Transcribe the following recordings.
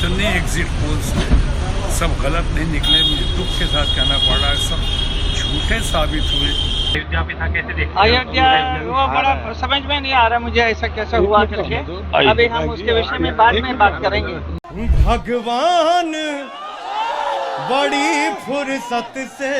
जितने exit polls हैं सब गलत नहीं निकले। मुझे दुख के साथ कहना पड़ रहा है, सब झूठे साबित हुए। अयोध्या पिता कैसे देखते हैं? अयोध्या वो बड़ा समझ में नहीं आ रहा मुझे ऐसा कैसे हुआ करके। अभी हम उसके विषय में बाद में बात करेंगे। भगवान बड़ी फुर्सत से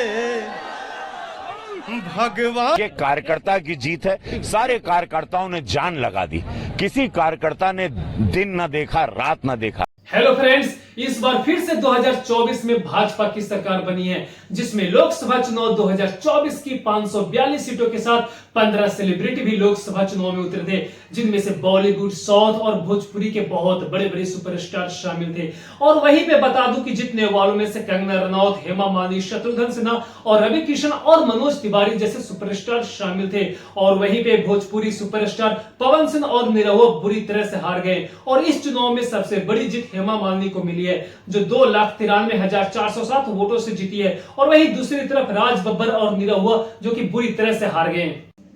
भगवान के कार्यकर्ता की जीत है। सारे कार्यकर्ताओं ने जान लगा दी, किसी कार्यकर्ता ने दिन न देखा, रात न देखा। हेलो फ्रेंड्स, इस बार फिर से 2024 में भाजपा की सरकार बनी है, जिसमें लोकसभा चुनाव 2024 की 542 सीटों के साथ 15 सेलिब्रिटी भी लोकसभा चुनाव में उतरे थे, जिनमें से बॉलीवुड, साउथ और भोजपुरी के बहुत बड़े बड़े सुपरस्टार शामिल थे। और वहीं पे बता दूं कि जीतने वालों में से कंगना रनौत, हेमा मालिनी, शत्रुघ्न सिन्हा और रवि किशन और मनोज तिवारी जैसे सुपरस्टार शामिल थे। और वहीं पे भोजपुरी सुपरस्टार पवन सिंह और निरहुआ बुरी तरह से हार गए। और इस चुनाव में सबसे बड़ी जीत हेमा मालिनी को मिली है, जो 2,93,407 वोटों से जीती है। और वहीं दूसरी तरफ राज बब्बर और निरहुआ जो कि बुरी तरह से हार गए।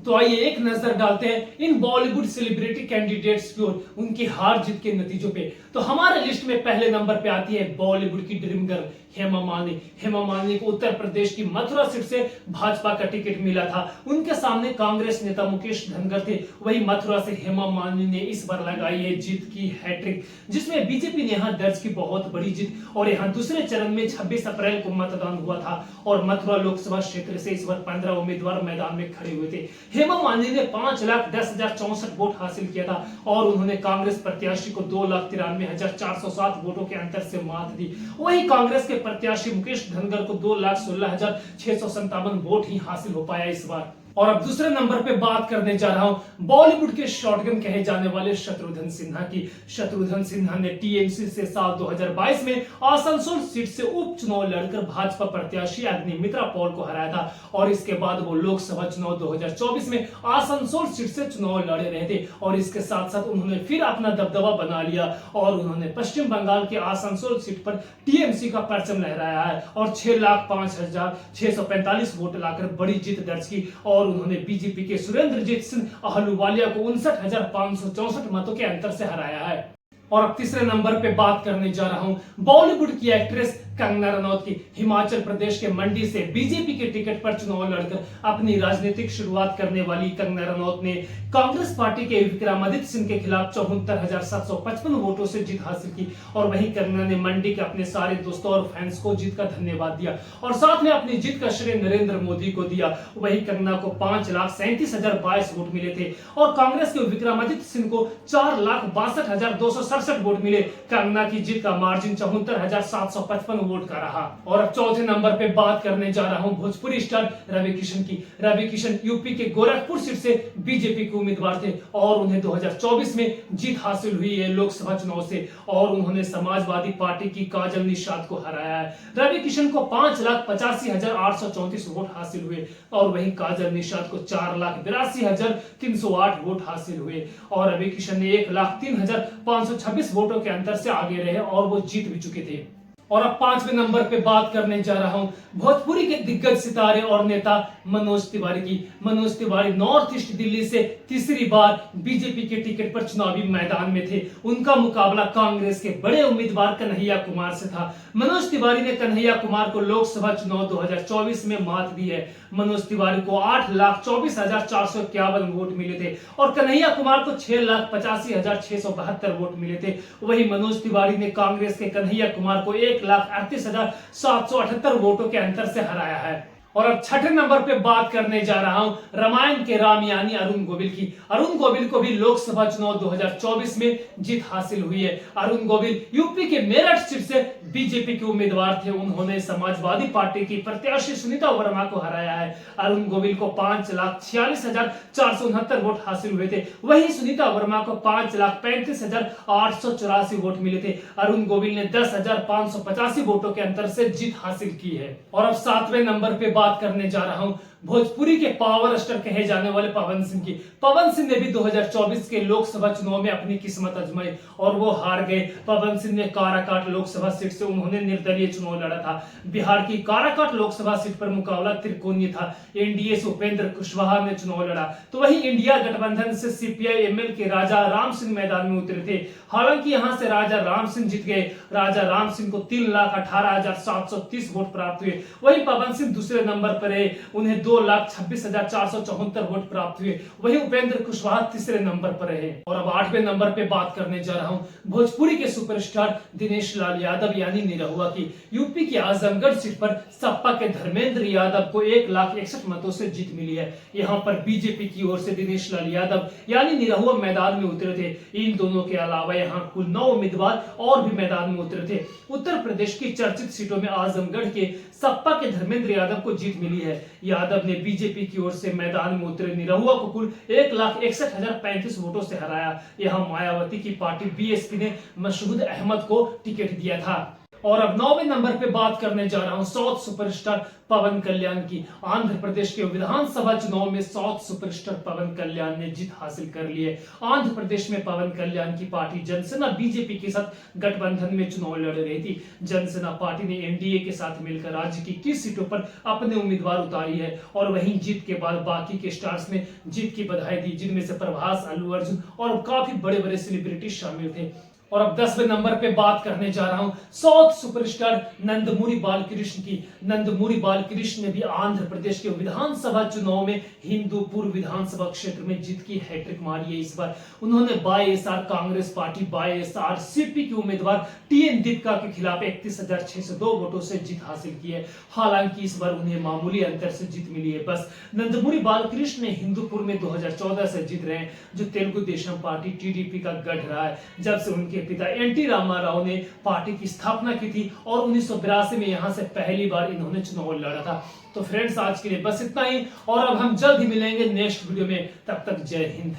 तो आइए एक नजर डालते हैं इन बॉलीवुड सेलिब्रिटी कैंडिडेट्स की ओर, उनकी हार जीत के नतीजों पे। तो हमारे लिस्ट में पहले नंबर पे आती है बॉलीवुड की ड्रीम गर्ल हेमा मालिनी। हेमा मालिनी को उत्तर प्रदेश की मथुरा सीट से भाजपा का टिकट मिला था। उनके सामने कांग्रेस नेता मुकेश धनगर थे। वही मथुरा से हेमा मालिनी ने इस बार लगाई है जीत की हैट्रिक, जिसमें बीजेपी ने यहां दर्ज की बहुत बड़ी जीत। और यहां दूसरे चरण में 26 अप्रैल को मतदान हुआ था और मथुरा लोकसभा क्षेत्र से इस बार 15 उम्मीदवार मैदान में खड़े हुए थे। हेमा मालिनी ने 5,10,064 वोट हासिल किया था और उन्होंने कांग्रेस प्रत्याशी को 2,93,407 वोटों के अंतर से मात दी। वही कांग्रेस के प्रत्याशी मुकेश धनगर को 2,16,657 वोट ही हासिल हो पाया इस बार। और अब दूसरे नंबर पे बात करने जा रहा हूं बॉलीवुड के शॉटगन कहे जाने वाले शत्रुघ्न सिन्हा की। शत्रुघ्न सिन्हा ने टीएमसी से साल 2022 में आसनसोल सीट से उपचुनाव लड़कर भाजपा प्रत्याशी अग्निमित्रा पॉल को हराया था। और इसके बाद वो लोकसभा चुनाव 2024 में आसनसोल सीट से चुनाव लड़े रहे थे। और इसके साथ साथ उन्होंने फिर अपना दबदबा बना लिया और उन्होंने पश्चिम बंगाल के आसनसोल सीट पर टीएमसी का परचम लहराया है और 6,05,645 वोट लाकर बड़ी जीत दर्ज की। और उन्होंने बीजेपी के सुरेंद्रजीत सिंह अहलूवालिया को 59,564 मतों के अंतर से हराया है। और अब तीसरे नंबर पे बात करने जा रहा हूं बॉलीवुड की एक्ट्रेस कंगना रनौत की। हिमाचल प्रदेश के मंडी से बीजेपी के टिकट पर चुनाव लड़कर अपनी राजनीतिक शुरुआत करने वाली कंगना रनौत ने कांग्रेस पार्टी के विक्रमादित्य सिंह के खिलाफ 74,755 वोटों से जीत हासिल की। और वहीं कंगना ने मंडी के अपने सारे दोस्तों और फैंस को जीत का धन्यवाद दिया और साथ में अपनी जीत का श्रेय नरेंद्र मोदी को दिया। वहीं कंगना को 5,37,022 वोट मिले थे और कांग्रेस के विक्रमादित्य सिंह को 4,62,267 वोट मिले। कंगना की जीत का मार्जिन 74,755 वोट का रहा। और अब चौथे नंबर पे बात करने जा रहा हूं भोजपुरी स्टार रवि किशन की। रवि किशन यूपी के गोरखपुर सीट से बीजेपी के उम्मीदवार थे और उन्हें 2024 में जीत हासिल हुई है लोकसभा चुनाव से। और उन्होंने समाजवादी पार्टी की काजल निषाद को हराया है। रवि किशन को 5,85,834 वोट हासिल हुए और वहीं काजल निषाद को 4,82,308 वोट हासिल हुए। और रवि किशन ने 1,03,526 वोटों के अंतर से आगे रहे और वो जीत भी चुके थे। और अब पांचवें नंबर पे बात करने जा रहा हूं भोजपुरी के दिग्गज सितारे और नेता मनोज तिवारी की। मनोज तिवारी नॉर्थ ईस्ट दिल्ली से तीसरी बार बीजेपी के टिकट पर चुनावी मैदान में थे। उनका मुकाबला कांग्रेस के बड़े उम्मीदवार कन्हैया कुमार से था। मनोज तिवारी ने कन्हैया कुमार को लोकसभा चुनाव 2024 में मात दी है। मनोज तिवारी को 8,24,451 वोट मिले थे और कन्हैया कुमार को 6,85,672 वोट मिले थे। वही मनोज तिवारी ने कांग्रेस के कन्हैया कुमार को 1,38,778 वोटों के अंतर से हराया है। और अब छठे नंबर पे बात करने जा रहा हूं रामायण के राम यानी अरुण गोविल की। अरुण गोविल को भी लोकसभा चुनाव 2024 में जीत हासिल हुई है। अरुण गोविल यूपी के मेरठ सीट से बीजेपी के उम्मीदवार थे। उन्होंने समाजवादी पार्टी की प्रत्याशी सुनीता वर्मा को हराया है। अरुण गोविल को 5,46,469 वोट हासिल हुए थे। वहीं सुनीता वर्मा को 5,35,884 वोट मिले थे। अरुण गोविल ने 10,585 वोटों के अंतर से जीत हासिल की है। और अब सातवें नंबर पे बात करने जा रहा हूं भोजपुरी के पावर स्टार कहे जाने वाले पवन सिंह की। पवन सिंह ने भी 2024 के लोकसभा चुनाव में अपनी किस्मत आजमाई और वो हार गए। पवन सिंह ने काराकाट लोकसभा सीट से उन्होंने निर्दलीय चुनाव लड़ा था। बिहार की काराकाट लोकसभा सीट पर मुकाबला त्रिकोणीय था। एनडीए से उपेंद्र कुशवाहा ने चुनाव लड़ा, तो वहीं इंडिया गठबंधन से सीपीआई एमएल के राजा राम सिंह मैदान में उतरे थे। हालांकि यहां से राजा राम सिंह जीत गए। राजा राम सिंह को 3,18,730 वोट प्राप्त हुए। वहीं पवन सिंह दूसरे नंबर पर रहे, उन्हें 2,26,474 वोट प्राप्त हुए। वहीं उपेंद्र कुशवाहा तीसरे नंबर पर रहे। और अब 8वें नंबर पे बात करने जा रहा हूं भोजपुरी के सुपरस्टार दिनेश लाल यादव यानी निरहुआ की। यूपी की आजमगढ़ सीट पर सपा के धर्मेंद्र यादव को 1,61,000 मतों से जीत मिली है। यहां पर बीजेपी की ओर से दिनेश लाल यादव यानी निरहुआ मैदान में उतरे थे। इन दोनों के अलावा यहां कुल 9 उम्मीदवार और भी मैदान में उतरे थे। उत्तर प्रदेश की चर्चित सीटों में आजमगढ़ के सपा के धर्मेंद्र यादव को जीत मिली है। यादव ने बीजेपी की ओर से मैदान में उतरे निरहुआ को कुल 1,61,035 वोटों से हराया। यहां मायावती की पार्टी बीएसपी ने मशहूद अहमद को टिकट दिया था। और अब 9वें नंबर पे बात करने जा रहा हूं साउथ सुपरस्टार पवन कल्याण की। आंध्र प्रदेश के विधानसभा चुनाव में साउथ सुपरस्टार पवन कल्याण ने जीत हासिल कर ली है। आंध्र प्रदेश में पवन कल्याण की पार्टी जनसेना बीजेपी के साथ गठबंधन में चुनाव लड़ रही थी। जनसेना पार्टी ने एनडीए के साथ मिलकर राज्य की 21 सीटों पर अपने उम्मीदवार उतारी है। और वहीं जीत के बाद बाकी के स्टार्स ने जीत की बधाई दी, जिनमें से प्रभास, अल्लू अर्जुन और काफी बड़े बड़े सेलिब्रिटी शामिल थे। और अब 10वें नंबर पे बात करने जा रहा हूं साउथ सुपरस्टार नंदमूरी बालकृष्ण की। नंदमूरी बालकृष्ण ने भी आंध्र प्रदेश के विधानसभा चुनाव में हिंदूपुर विधानसभा क्षेत्र में जीत की हैट्रिक मारी है। इस बार उन्होंने बाईएसआर कांग्रेस पार्टी बाईएसआर सीपी की उम्मीदवार टीएन दीपिका के खिलाफ 31,602 वोटों से जीत हासिल की है। हालांकि इस बार उन्हें मामूली अंतर से जीत मिली है। बस नंदमूरी बालकृष्ण ने हिंदूपुर में 2014 से जीत रहे हैं, जो तेलुगु देशम पार्टी टीडीपी का गढ़ रहा है, जब से उनके पिता एनटी रामाराव ने पार्टी की स्थापना की थी। और 1982 में यहां से पहली बार इन्होंने चुनाव लड़ा था। तो फ्रेंड्स, आज के लिए बस इतना ही और अब हम जल्द ही मिलेंगे नेक्स्ट वीडियो में। तब तक जय हिंद।